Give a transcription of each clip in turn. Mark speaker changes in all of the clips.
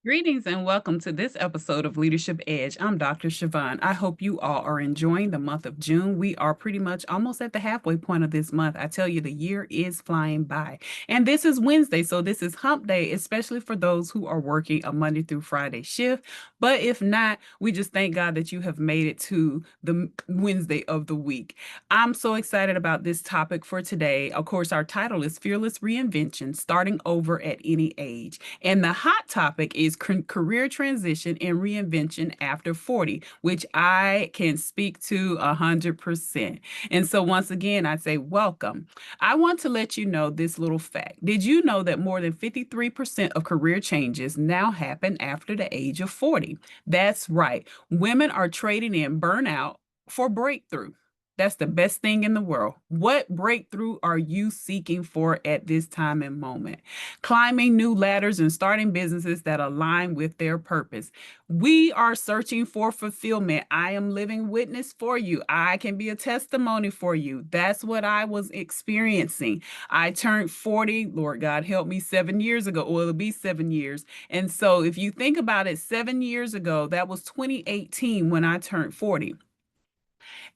Speaker 1: Greetings and welcome to this episode of Leadership Edge. I'm Dr. Chavonne. I hope you all are enjoying the month of June. We are pretty much almost at the halfway point of this month. I tell you, the year is flying by. And this is Wednesday, so this is hump day, especially for those who are working a Monday through Friday shift. But if not, we just thank God that you have made it to the Wednesday of the week. I'm so excited about this topic for today. Of course, our title is Fearless Reinvention, Starting Over at Any Age. And the hot topic is career transition and reinvention after 40, which I can speak to 100%. And so once again, I say welcome. I want to let you know this little fact. Did you know that more than 53% of career changes now happen after the age of 40? That's right. Women are trading in burnout for breakthrough. That's the best thing in the world. What breakthrough are you seeking for at this time and moment? Climbing new ladders and starting businesses that align with their purpose. We are searching for fulfillment. I am living witness for you. I can be a testimony for you. That's what I was experiencing. I turned 40, Lord God help me, 7 years ago. Well, it'll be 7 years. And so if you think about it, 7 years ago, that was 2018 when I turned 40.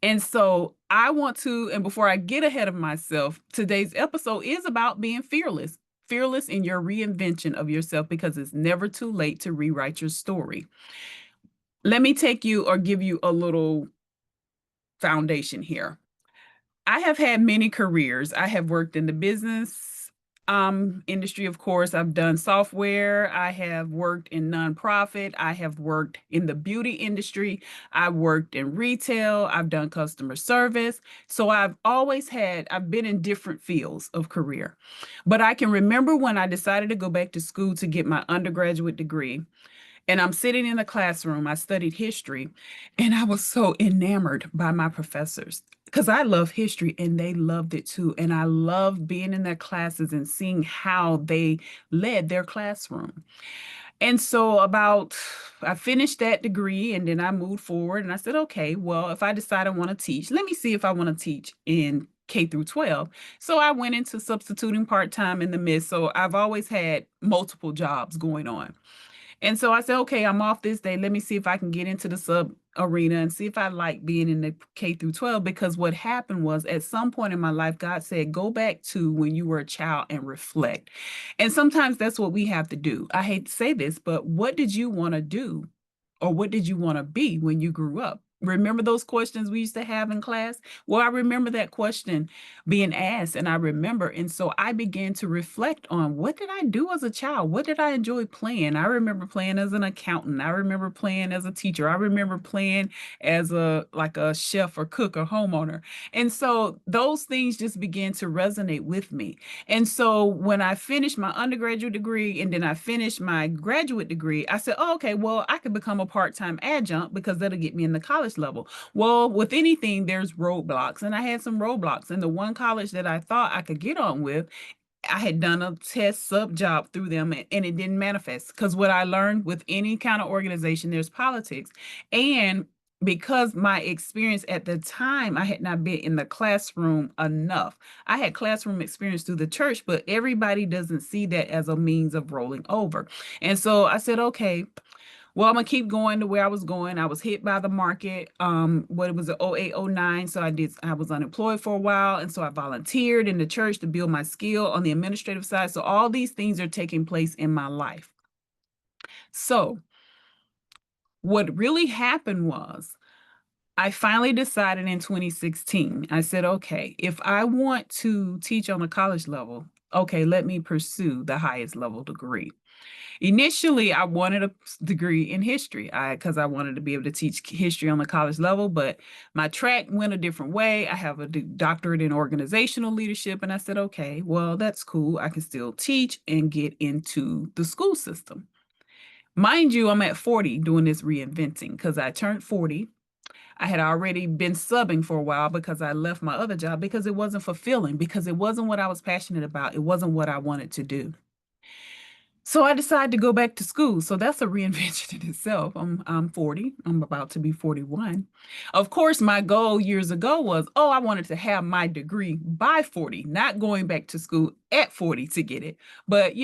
Speaker 1: And so I want to, and before I get ahead of myself, today's episode is about being fearless. Fearless in your reinvention of yourself because it's never too late to rewrite your story. Let me take you or give you a little foundation here. I have had many careers. I have worked in the business industry, of course. I've done software. I have worked in nonprofit. I have worked in the beauty industry. I worked in retail. I've done customer service. So I've been in different fields of career. But I can remember when I decided to go back to school to get my undergraduate degree. And I'm sitting in the classroom. I studied history, and I was so enamored by my professors because I love history and they loved it too. And I loved being in their classes and seeing how they led their classroom. And so I finished that degree and then I moved forward and I said, okay, well, if I decide I want to teach, let me see if I want to teach in K through 12. So I went into substituting part-time in the midst. So I've always had multiple jobs going on. And so I said, okay, I'm off this day. Let me see if I can get into the sub arena and see if I like being in the K through 12. Because what happened was at some point in my life, God said, go back to when you were a child and reflect. And sometimes that's what we have to do. I hate to say this, but what did you want to do? Or what did you want to be when you grew up? Remember those questions we used to have in class? Well, I remember that question being asked, and I remember. And so I began to reflect on what did I do as a child? What did I enjoy playing? I remember playing as an accountant. I remember playing as a teacher. I remember playing as a chef or cook or homeowner. And so those things just began to resonate with me. And so when I finished my undergraduate degree and then I finished my graduate degree, I said, oh, okay, well, I could become a part-time adjunct because that'll get me in the college level. Well, with anything, there's roadblocks. And I had some roadblocks. And the one college that I thought I could get on with, I had done a test sub job through them and it didn't manifest. Because what I learned with any kind of organization, there's politics. And because my experience at the time, I had not been in the classroom enough. I had classroom experience through the church, but everybody doesn't see that as a means of rolling over. And so I said, okay, well, I'm gonna keep going to where I was going. I was hit by the market. What it was an 0809. So I was unemployed for a while. And so I volunteered in the church to build my skill on the administrative side. So all these things are taking place in my life. So what really happened was I finally decided in 2016, I said, okay, if I want to teach on a college level, okay, let me pursue the highest level degree. Initially, I wanted a degree in history because I wanted to be able to teach history on the college level, but my track went a different way. I have a doctorate in organizational leadership, and I said, okay, well, that's cool. I can still teach and get into the school system. Mind you, I'm at 40 doing this reinventing because I turned 40. I had already been subbing for a while because I left my other job because it wasn't fulfilling, because it wasn't what I was passionate about. It wasn't what I wanted to do. So I decided to go back to school. So that's a reinvention in itself. I'm 40. I'm about to be 41. Of course, my goal years ago was, oh, I wanted to have my degree by 40, not going back to school at 40 to get it. But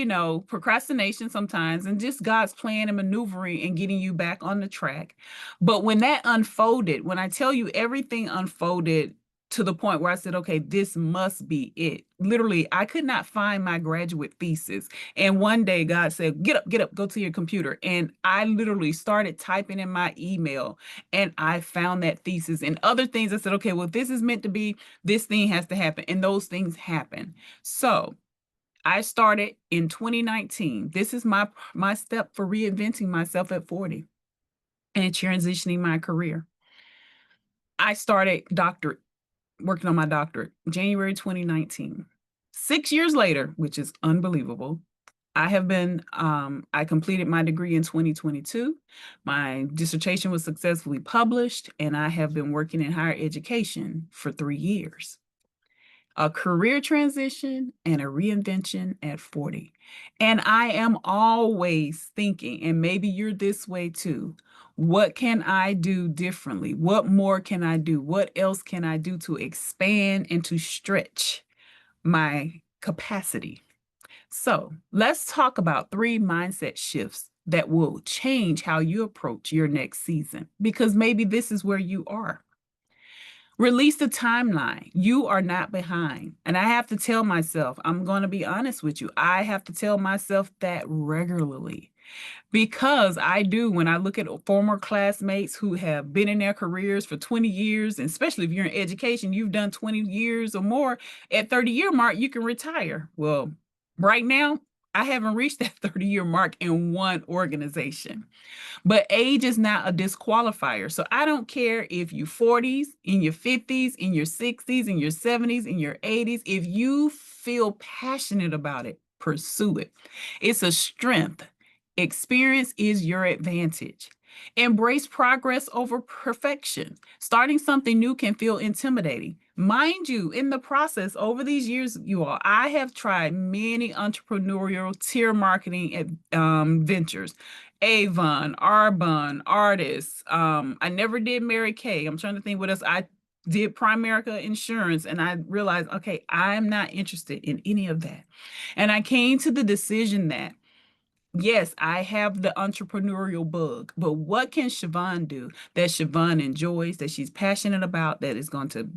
Speaker 1: procrastination sometimes and just God's plan and maneuvering and getting you back on the track. But when that unfolded, when I tell you everything unfolded to the point where I said, okay, this must be it. Literally, I could not find my graduate thesis. And one day God said, get up, go to your computer. And I literally started typing in my email and I found that thesis and other things. I said, okay, well, this is meant to be, this thing has to happen. And those things happen. So I started in 2019. This is my step for reinventing myself at 40 and transitioning my career. I started working on my doctorate January 2019. 6 years later, which is unbelievable, I completed my degree in 2022. My dissertation was successfully published, and I have been working in higher education for 3 years. A career transition and a reinvention at 40. And I am always thinking, and maybe you're this way too, what can I do differently? What more can I do? What else can I do to expand and to stretch my capacity? So let's talk about 3 mindset shifts that will change how you approach your next season, because maybe this is where you are. Release the timeline. You are not behind. And I have to tell myself, I'm going to be honest with you, I have to tell myself that regularly. Because I do, when I look at former classmates who have been in their careers for 20 years, and especially if you're in education, you've done 20 years or more, at 30-year mark, you can retire. Well, right now, I haven't reached that 30-year mark in one organization. But age is not a disqualifier. So I don't care if you're 40s, in your 50s, in your 60s, in your 70s, in your 80s. If you feel passionate about it, pursue it. It's a strength. Experience is your advantage. Embrace progress over perfection. Starting something new can feel intimidating. Mind you, in the process, over these years, you all, I have tried many entrepreneurial tier marketing ventures. Avon, Arbonne, Artists. I never did Mary Kay. I'm trying to think what else. I did Primerica Insurance, and I realized, okay, I'm not interested in any of that. And I came to the decision that yes, I have the entrepreneurial bug, but what can Chavonne do that Chavonne enjoys, that she's passionate about, that is going to,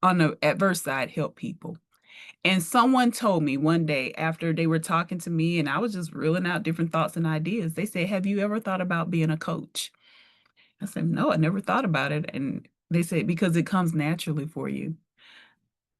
Speaker 1: on the adverse side, help people? And someone told me one day after they were talking to me, and I was just reeling out different thoughts and ideas. They said, have you ever thought about being a coach? I said, no, I never thought about it. And they said, because it comes naturally for you.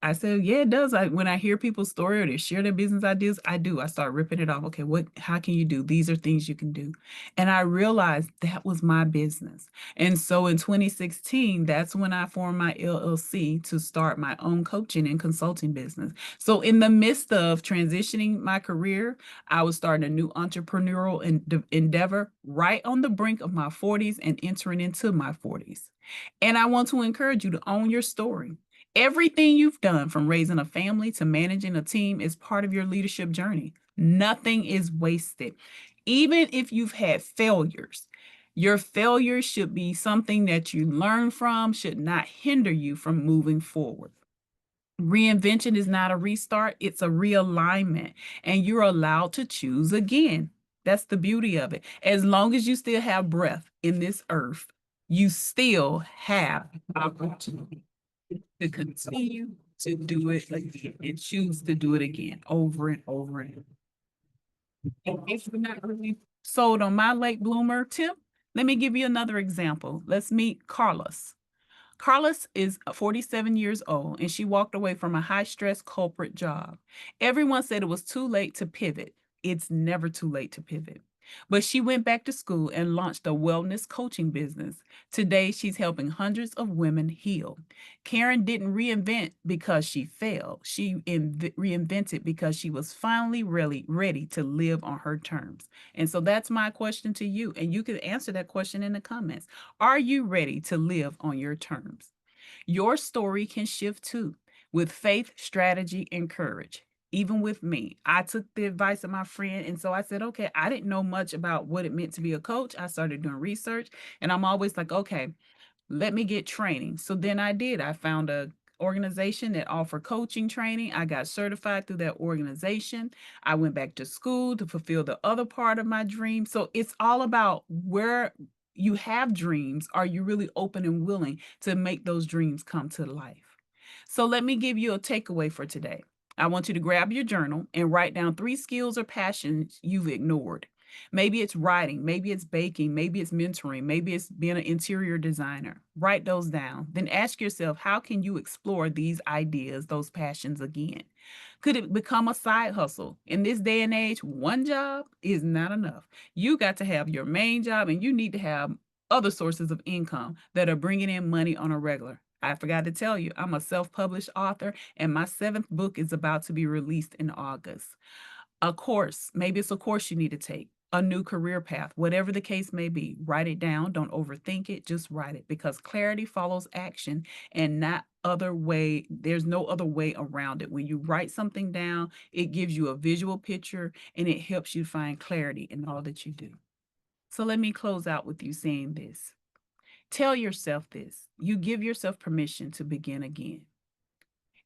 Speaker 1: I said, yeah, it does. When I hear people's story or they share their business ideas, I do. I start ripping it off. Okay, how can you do? These are things you can do. And I realized that was my business. And so in 2016, that's when I formed my LLC to start my own coaching and consulting business. So in the midst of transitioning my career, I was starting a new entrepreneurial endeavor right on the brink of my 40s and entering into my 40s. And I want to encourage you to own your story. Everything you've done, from raising a family to managing a team, is part of your leadership journey. Nothing is wasted. Even if you've had failures, your failures should be something that you learn from, should not hinder you from moving forward. Reinvention is not a restart, it's a realignment, and you're allowed to choose again. That's the beauty of it. As long as you still have breath in this earth, you still have opportunity to continue to do it again and choose to do it again over and over and over. And if you're not really sold on my late bloomer tip, let me give you another example. Let's meet Carlos. Carlos is 47 years old, and she walked away from a high-stress corporate job. Everyone said it was too late to pivot. It's never too late to pivot. But she went back to school and launched a wellness coaching business. Today, she's helping hundreds of women heal. Karen didn't reinvent because she failed. She reinvented because she was finally really ready to live on her terms. And so that's my question to you. And you can answer that question in the comments. Are you ready to live on your terms? Your story can shift too, with faith, strategy, and courage. Even with me, I took the advice of my friend. And so I said, okay, I didn't know much about what it meant to be a coach. I started doing research, and I'm always like, okay, let me get training. So then I did. I found a organization that offered coaching training. I got certified through that organization. I went back to school to fulfill the other part of my dream. So it's all about where you have dreams. Are you really open and willing to make those dreams come to life? So let me give you a takeaway for today. I want you to grab your journal and write down 3 skills or passions you've ignored. Maybe it's writing, maybe it's baking, maybe it's mentoring, maybe it's being an interior designer. Write those down. Then ask yourself, how can you explore these ideas, those passions again? Could it become a side hustle? In this day and age, one job is not enough. You got to have your main job, and you need to have other sources of income that are bringing in money on a regular. I forgot to tell you, I'm a self published author, and my 7th book is about to be released in August. A course, maybe it's a course you need to take, a new career path, whatever the case may be. Write it down. Don't overthink it. Just write it, because clarity follows action, and not other way. There's no other way around it. When you write something down, it gives you a visual picture, and it helps you find clarity in all that you do. So let me close out with you saying this. Tell yourself this. You give yourself permission to begin again.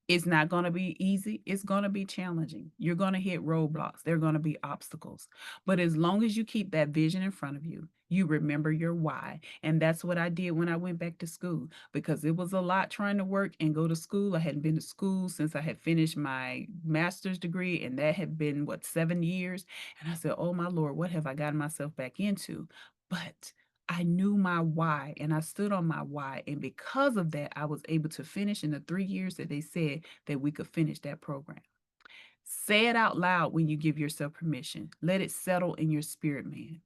Speaker 1: It's not going to be easy. It's going to be challenging. You're going to hit roadblocks. There are going to be obstacles. But as long as you keep that vision in front of you, you remember your why. And that's what I did when I went back to school, because it was a lot trying to work and go to school. I hadn't been to school since I had finished my master's degree, and that had been, what, 7 years? And I said, oh my Lord, what have I gotten myself back into? But I knew my why, and I stood on my why. And because of that, I was able to finish in the 3 years that they said that we could finish that program. Say it out loud when you give yourself permission. Let it settle in your spirit, man.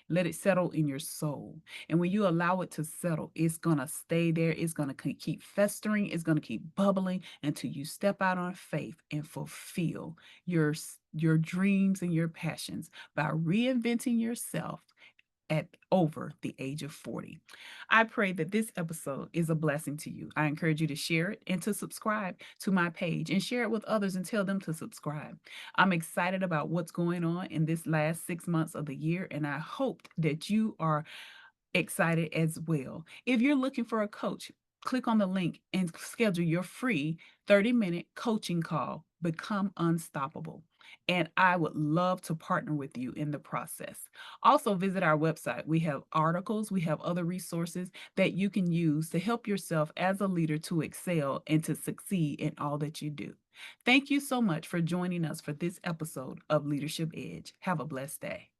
Speaker 1: Let it settle in your soul. And when you allow it to settle, it's going to stay there. It's going to keep festering. It's going to keep bubbling until you step out on faith and fulfill your dreams and your passions by reinventing yourself at over the age of 40. I pray that this episode is a blessing to you. I encourage you to share it and to subscribe to my page, and share it with others and tell them to subscribe. I'm excited about what's going on in this last 6 months of the year, and I hope that you are excited as well. If you're looking for a coach, click on the link and schedule your free 30-minute coaching call. Become unstoppable. And I would love to partner with you in the process. Also, visit our website. We have articles, we have other resources that you can use to help yourself as a leader to excel and to succeed in all that you do. Thank you so much for joining us for this episode of Leadership Edge. Have a blessed day.